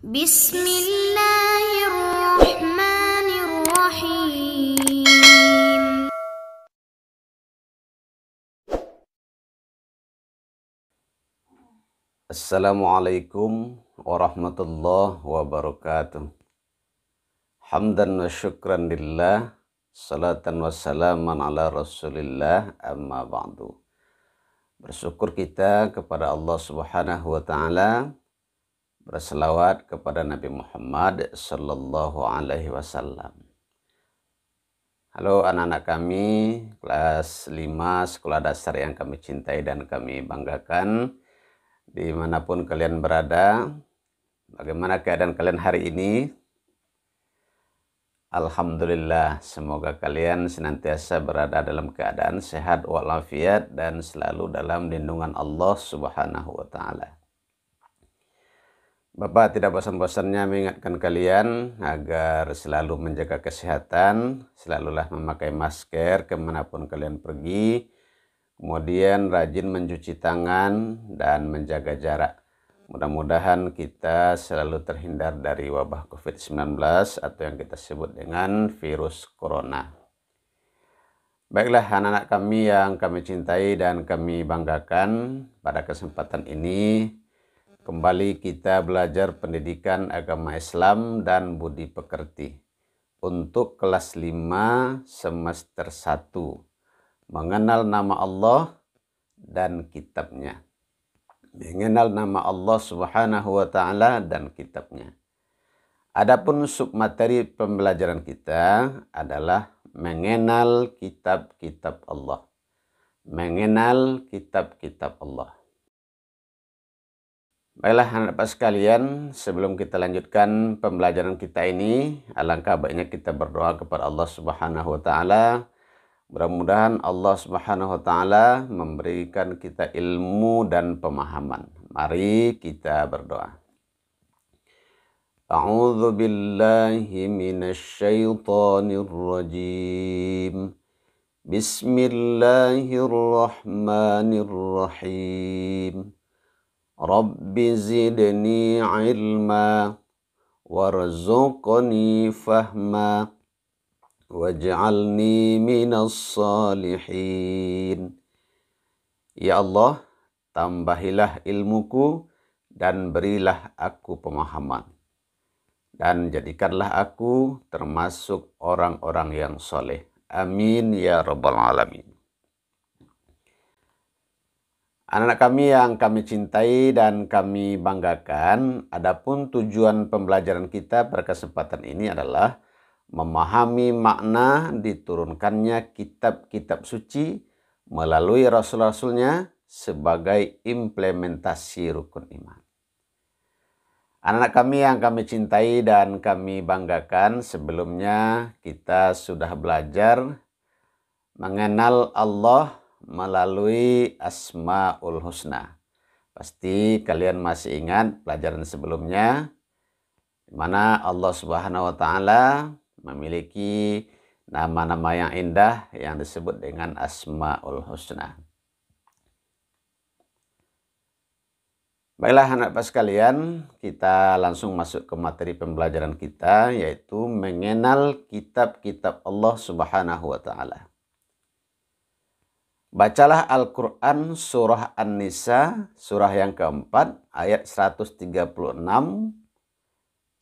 Bismillahirrahmanirrahim. Assalamualaikum warahmatullahi wabarakatuh. Hamdan wa syukran lillah, salatan wa salaman ala rasulillah, amma ba'du. Bersyukur kita kepada Allah subhanahu wa ta'ala, berselawat kepada Nabi Muhammad sallallahu alaihi wasallam. Halo anak-anak kami, kelas 5 sekolah dasar yang kami cintai dan kami banggakan. Dimanapun kalian berada, bagaimana keadaan kalian hari ini? Alhamdulillah, semoga kalian senantiasa berada dalam keadaan sehat walafiat dan selalu dalam lindungan Allah subhanahu wa ta'ala. Bapak tidak bosan-bosannya mengingatkan kalian agar selalu menjaga kesehatan, selalulah memakai masker kemanapun kalian pergi, kemudian rajin mencuci tangan dan menjaga jarak. Mudah-mudahan kita selalu terhindar dari wabah COVID-19 atau yang kita sebut dengan virus corona. Baiklah anak-anak kami yang kami cintai dan kami banggakan, pada kesempatan ini kembali kita belajar pendidikan agama Islam dan budi pekerti untuk kelas 5 semester 1. Mengenal nama Allah dan kitabnya. Mengenal nama Allah subhanahu wa ta'ala dan kitabnya. Adapun submateri pembelajaran kita adalah mengenal kitab-kitab Allah. Mengenal kitab-kitab Allah. Baiklah anak-anak sekalian, sebelum kita lanjutkan pembelajaran kita ini, alangkah baiknya kita berdoa kepada Allah subhanahu wa ta'ala. Mudah-mudahan Allah subhanahu wa ta'ala memberikan kita ilmu dan pemahaman. Mari kita berdoa. A'udzu billahi minasy syaithanir rajim. Bismillahirrahmanirrahim. Rabbi zidni ilma warzuqni fahma waj'alni minas salihin. Ya Allah, tambahilah ilmuku dan berilah aku pemahaman. Dan jadikanlah aku termasuk orang-orang yang soleh. Amin ya rabbal alamin. Anak-anak kami yang kami cintai dan kami banggakan, adapun tujuan pembelajaran kita pada kesempatan ini adalah memahami makna diturunkannya kitab-kitab suci melalui rasul-rasulnya sebagai implementasi rukun iman. Anak-anak kami yang kami cintai dan kami banggakan, sebelumnya kita sudah belajar mengenal Allah melalui Asmaul Husna. Pasti kalian masih ingat pelajaran sebelumnya, di mana Allah Subhanahu wa ta'ala memiliki nama-nama yang indah yang disebut dengan Asmaul Husna. Baiklah anak-anak sekalian, kita langsung masuk ke materi pembelajaran kita, yaitu mengenal kitab-kitab Allah Subhanahu wa ta'ala. Bacalah Al-Quran surah An-Nisa, surah yang keempat, ayat 136,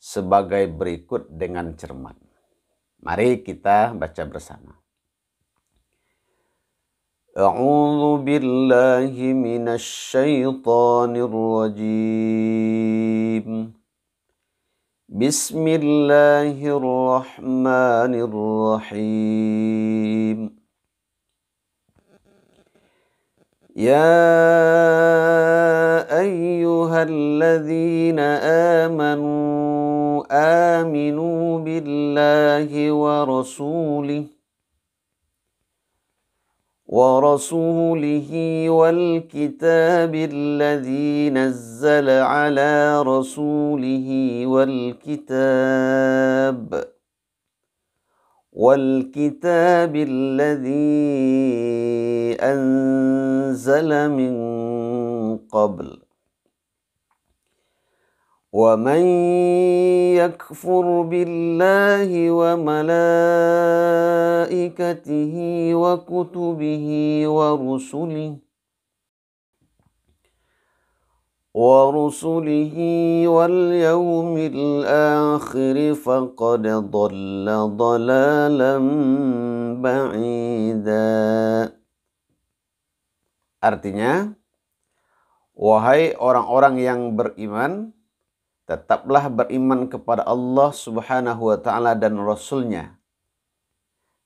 sebagai berikut dengan cermat. Mari kita baca bersama. A'udzu billahi minasy syaithanir rajim. Bismillahirrahmanirrahim. Ya ayyuhalladzina amanu aminu billahi wa rasulihi wal kitabil ladzi nazzala ala rasulihi والكتاب الذي أنزل من قبل وَمَنْ يَكْفُرْ بِاللَّهِ وَمَلَائِكَتِهِ وَكُتُبِهِ وَرُسُلِهِ وَالْيَوْمِ الْآخِرِ فَقَدْ ضَلَّ ضَلَالًا بَعِيدًا. Artinya, wahai orang-orang yang beriman, tetaplah beriman kepada Allah Subhanahu wa Ta'ala dan Rasul-Nya,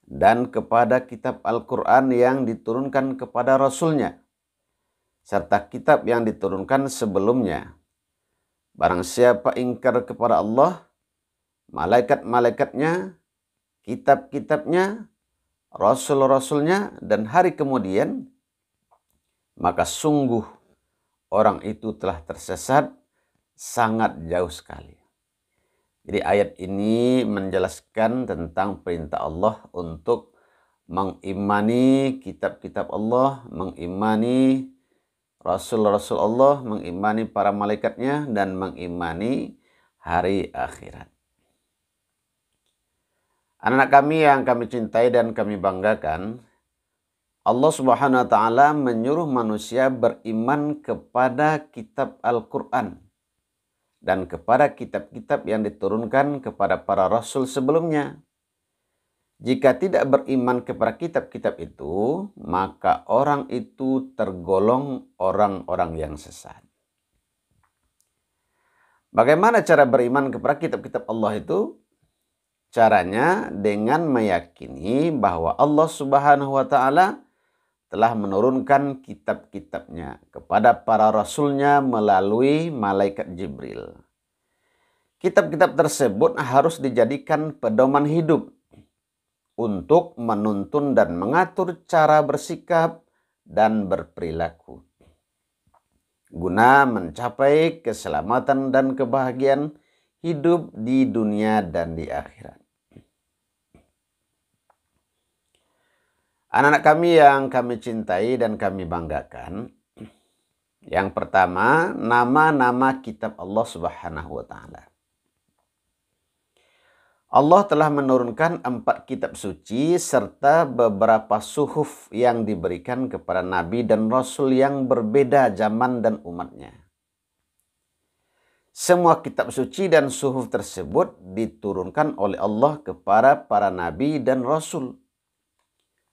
dan kepada kitab Al-Quran yang diturunkan kepada Rasul-Nya, serta kitab yang diturunkan sebelumnya. Barang siapa ingkar kepada Allah, malaikat-malaikatnya, kitab-kitabnya, rasul-rasulnya, dan hari kemudian, maka sungguh orang itu telah tersesat sangat jauh sekali. Jadi ayat ini menjelaskan tentang perintah Allah untuk mengimani kitab-kitab Allah, mengimani Rasul-Rasul Allah, mengimani para malaikatnya, dan mengimani hari akhirat. Anak-anak kami yang kami cintai dan kami banggakan, Allah Subhanahu wa Ta'ala menyuruh manusia beriman kepada kitab Al-Quran dan kepada kitab-kitab yang diturunkan kepada para rasul sebelumnya. Jika tidak beriman kepada kitab-kitab itu, maka orang itu tergolong orang-orang yang sesat. Bagaimana cara beriman kepada kitab-kitab Allah itu? Caranya dengan meyakini bahwa Allah Subhanahu wa Ta'ala telah menurunkan kitab-kitabnya kepada para rasulnya melalui malaikat Jibril. Kitab-kitab tersebut harus dijadikan pedoman hidup untuk menuntun dan mengatur cara bersikap dan berperilaku, guna mencapai keselamatan dan kebahagiaan hidup di dunia dan di akhirat. Anak-anak kami yang kami cintai dan kami banggakan, yang pertama, nama-nama kitab Allah Subhanahu wa Ta'ala. Allah telah menurunkan 4 kitab suci serta beberapa suhuf yang diberikan kepada Nabi dan Rasul yang berbeda zaman dan umatnya. Semua kitab suci dan suhuf tersebut diturunkan oleh Allah kepada para Nabi dan Rasul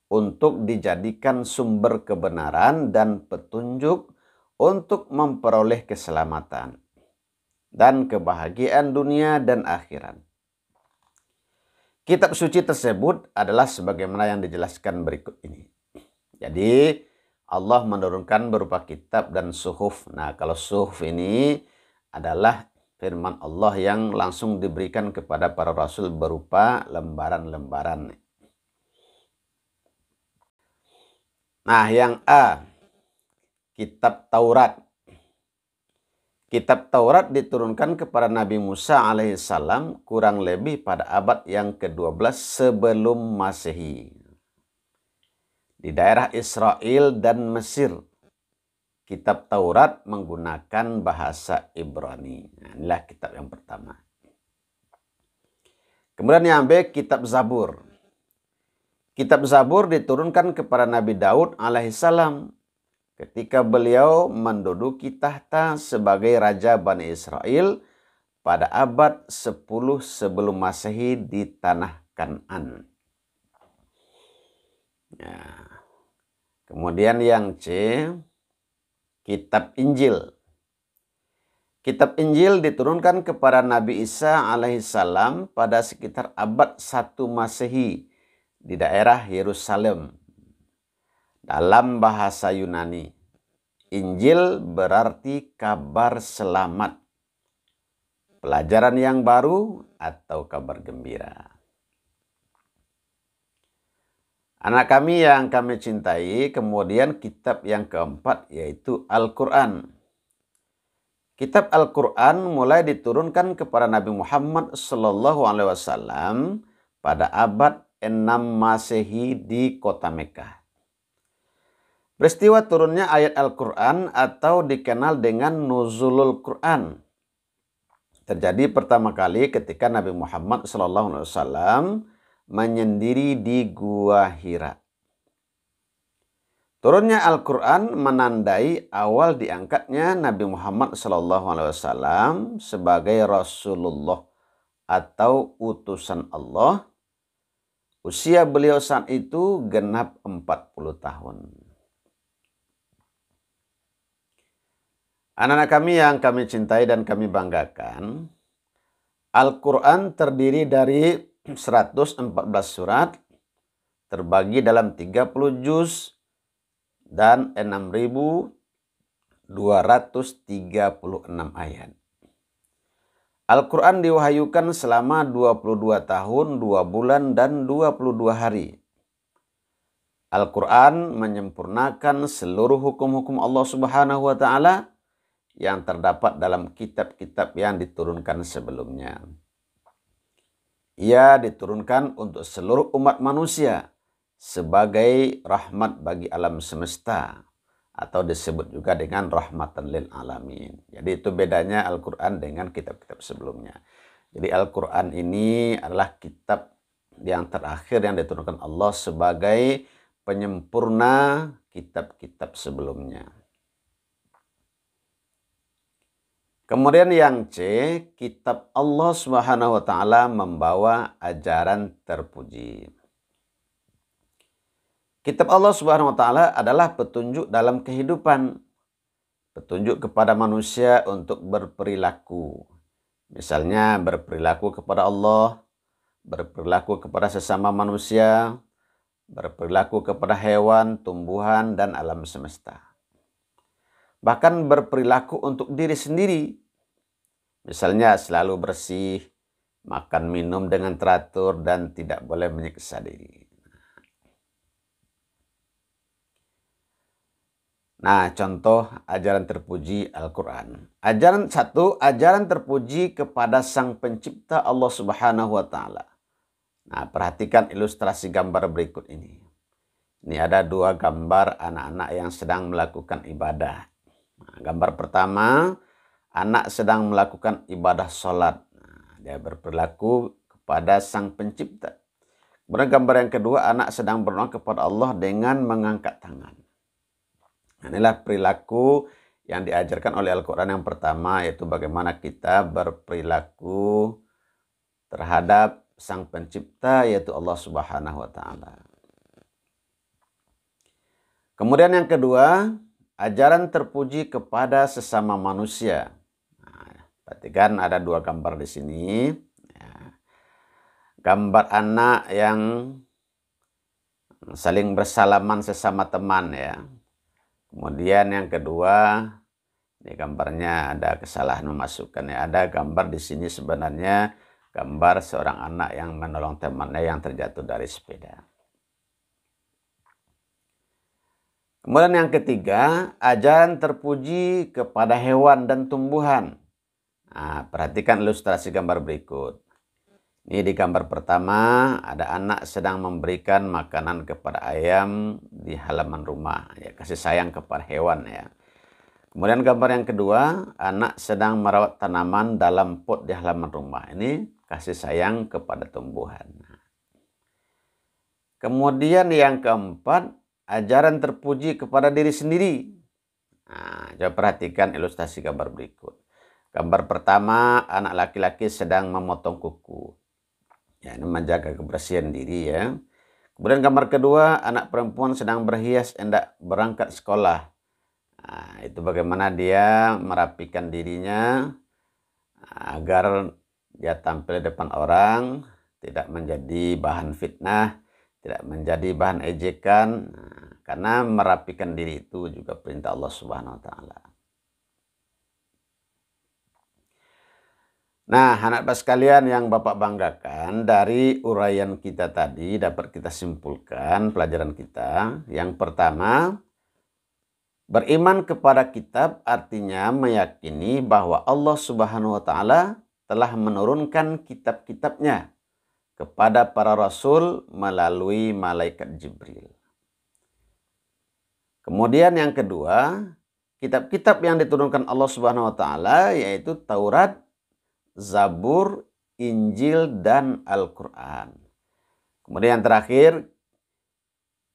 untuk dijadikan sumber kebenaran dan petunjuk untuk memperoleh keselamatan dan kebahagiaan dunia dan akhirat. Kitab suci tersebut adalah sebagaimana yang dijelaskan berikut ini. Jadi Allah menurunkan berupa kitab dan suhuf. Nah, kalau suhuf ini adalah firman Allah yang langsung diberikan kepada para rasul berupa lembaran-lembaran. Nah, yang A, kitab Taurat. Kitab Taurat diturunkan kepada Nabi Musa alaihissalam kurang lebih pada abad yang ke-12 sebelum Masehi. Di daerah Israel dan Mesir, kitab Taurat menggunakan bahasa Ibrani. Nah, inilah kitab yang pertama. Kemudian yang B, kitab Zabur. Kitab Zabur diturunkan kepada Nabi Daud alaihissalam ketika beliau menduduki tahta sebagai Raja Bani Israel pada abad 10 sebelum Masehi di tanah Kan'an. Ya. Kemudian yang C, kitab Injil. Kitab Injil diturunkan kepada Nabi Isa alaihissalam pada sekitar abad 1 Masehi di daerah Yerusalem. Dalam bahasa Yunani, Injil berarti kabar selamat, pelajaran yang baru, atau kabar gembira. Anak kami yang kami cintai, kemudian kitab yang keempat yaitu Al-Quran. Kitab Al-Quran mulai diturunkan kepada Nabi Muhammad SAW pada abad 6 Masehi di kota Mekah. Peristiwa turunnya ayat Al-Quran atau dikenal dengan Nuzulul Quran terjadi pertama kali ketika Nabi Muhammad SAW menyendiri di Gua Hira. Turunnya Al-Quran menandai awal diangkatnya Nabi Muhammad SAW sebagai Rasulullah atau utusan Allah. Usia beliau saat itu genap 40 tahun. Anak-anak kami yang kami cintai dan kami banggakan, Al-Quran terdiri dari 114 surat, terbagi dalam 30 juz, dan 6.236 ayat. Al-Quran diwahyukan selama 22 tahun, 2 bulan, dan 22 hari. Al-Quran menyempurnakan seluruh hukum-hukum Allah Subhanahu wa Ta'ala yang terdapat dalam kitab-kitab yang diturunkan sebelumnya. Ia diturunkan untuk seluruh umat manusia sebagai rahmat bagi alam semesta, atau disebut juga dengan rahmatan lil alamin. Jadi itu bedanya Al-Quran dengan kitab-kitab sebelumnya. Jadi Al-Quran ini adalah kitab yang terakhir yang diturunkan Allah sebagai penyempurna kitab-kitab sebelumnya. Kemudian yang C, kitab Allah Subhanahu wa Ta'ala membawa ajaran terpuji. Kitab Allah Subhanahu wa Ta'ala adalah petunjuk dalam kehidupan, petunjuk kepada manusia untuk berperilaku. Misalnya berperilaku kepada Allah, berperilaku kepada sesama manusia, berperilaku kepada hewan, tumbuhan, dan alam semesta. Bahkan berperilaku untuk diri sendiri. Misalnya selalu bersih, makan minum dengan teratur, dan tidak boleh menyiksa diri. Nah, contoh ajaran terpuji Al-Quran. Ajaran terpuji kepada Sang Pencipta Allah Subhanahu wa Ta'ala. Nah, perhatikan ilustrasi gambar berikut ini. Ini ada 2 gambar anak-anak yang sedang melakukan ibadah. Nah, gambar pertama, anak sedang melakukan ibadah sholat. Nah, dia berperilaku kepada Sang Pencipta. Kemudian gambar yang kedua, anak sedang berdoa kepada Allah dengan mengangkat tangan. Inilah perilaku yang diajarkan oleh Al-Quran yang pertama, yaitu bagaimana kita berperilaku terhadap Sang Pencipta, yaitu Allah Subhanahu wa Ta'ala. Kemudian yang kedua, ajaran terpuji kepada sesama manusia. Nah, perhatikan ada 2 gambar di sini. Gambar anak yang saling bersalaman sesama teman ya. Kemudian yang kedua, ini gambarnya ada kesalahan memasukkan ya. Ada gambar di sini sebenarnya gambar seorang anak yang menolong temannya yang terjatuh dari sepeda. Kemudian yang ketiga, ajaran terpuji kepada hewan dan tumbuhan. Nah, perhatikan ilustrasi gambar berikut. Ini di gambar pertama ada anak sedang memberikan makanan kepada ayam di halaman rumah. Ya, kasih sayang kepada hewan ya. Kemudian gambar yang kedua, anak sedang merawat tanaman dalam pot di halaman rumah. Ini kasih sayang kepada tumbuhan. Kemudian yang keempat, ajaran terpuji kepada diri sendiri. Nah, coba perhatikan ilustrasi gambar berikut. Gambar pertama, anak laki-laki sedang memotong kuku. Ya, ini menjaga kebersihan diri ya. Kemudian gambar kedua, anak perempuan sedang berhias hendak berangkat sekolah. Nah, itu bagaimana dia merapikan dirinya agar dia tampil di depan orang, tidak menjadi bahan fitnah, tidak menjadi bahan ejekan. Nah, karena merapikan diri itu juga perintah Allah Subhanahu wa Ta'ala. Nah, anak-anak sekalian yang Bapak banggakan, dari uraian kita tadi dapat kita simpulkan pelajaran kita. Yang pertama, beriman kepada kitab artinya meyakini bahwa Allah Subhanahu wa Ta'ala telah menurunkan kitab-kitabnya kepada para rasul melalui malaikat Jibril. Kemudian yang kedua, kitab-kitab yang diturunkan Allah Subhanahu wa Ta'ala yaitu Taurat, Zabur, Injil, dan Al-Quran. Kemudian yang terakhir,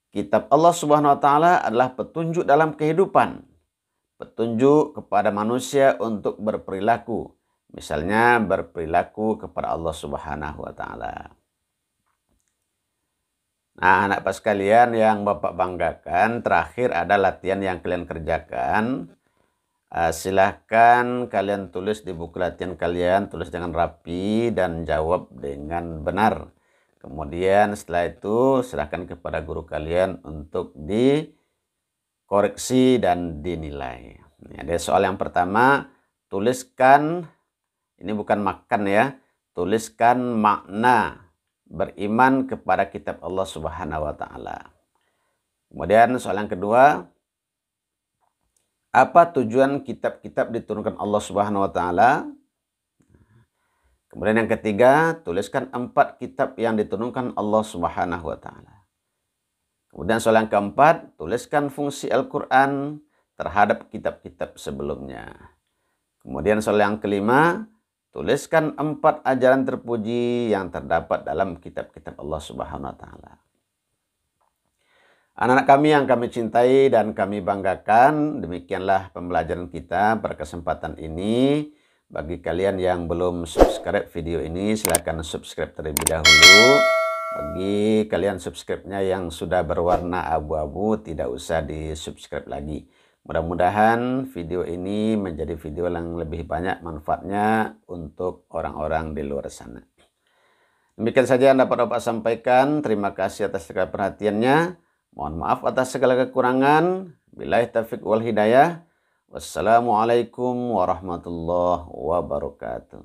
kitab Allah Subhanahu wa Ta'ala adalah petunjuk dalam kehidupan, petunjuk kepada manusia untuk berperilaku, misalnya berperilaku kepada Allah Subhanahu wa Ta'ala. Nah, anak pas kalian yang Bapak banggakan, terakhir ada latihan yang kalian kerjakan. Silahkan kalian tulis di buku latihan kalian, tulis dengan rapi dan jawab dengan benar. Kemudian setelah itu silahkan kepada guru kalian untuk dikoreksi dan dinilai. Ada soal yang pertama, tuliskan, ini bukan makan ya, tuliskan makna beriman kepada kitab Allah Subhanahu wa Ta'ala. Kemudian soal yang kedua, apa tujuan kitab-kitab diturunkan Allah Subhanahu wa Ta'ala? Kemudian yang ketiga, tuliskan 4 kitab yang diturunkan Allah Subhanahu wa Ta'ala. Kemudian soal yang keempat, tuliskan fungsi Al-Quran terhadap kitab-kitab sebelumnya. Kemudian soal yang kelima, tuliskan 4 ajaran terpuji yang terdapat dalam kitab-kitab Allah Subhanahu wa Ta'ala. Anak-anak kami yang kami cintai dan kami banggakan, demikianlah pembelajaran kita pada kesempatan ini. Bagi kalian yang belum subscribe video ini, silakan subscribe terlebih dahulu. Bagi kalian subscribe-nya yang sudah berwarna abu-abu, tidak usah di-subscribe lagi. Mudah-mudahan video ini menjadi video yang lebih banyak manfaatnya untuk orang-orang di luar sana. Demikian saja yang dapat Bapak sampaikan. Terima kasih atas segala perhatiannya. Mohon maaf atas segala kekurangan. Billahi taufiq wal hidayah. Wassalamualaikum warahmatullahi wabarakatuh.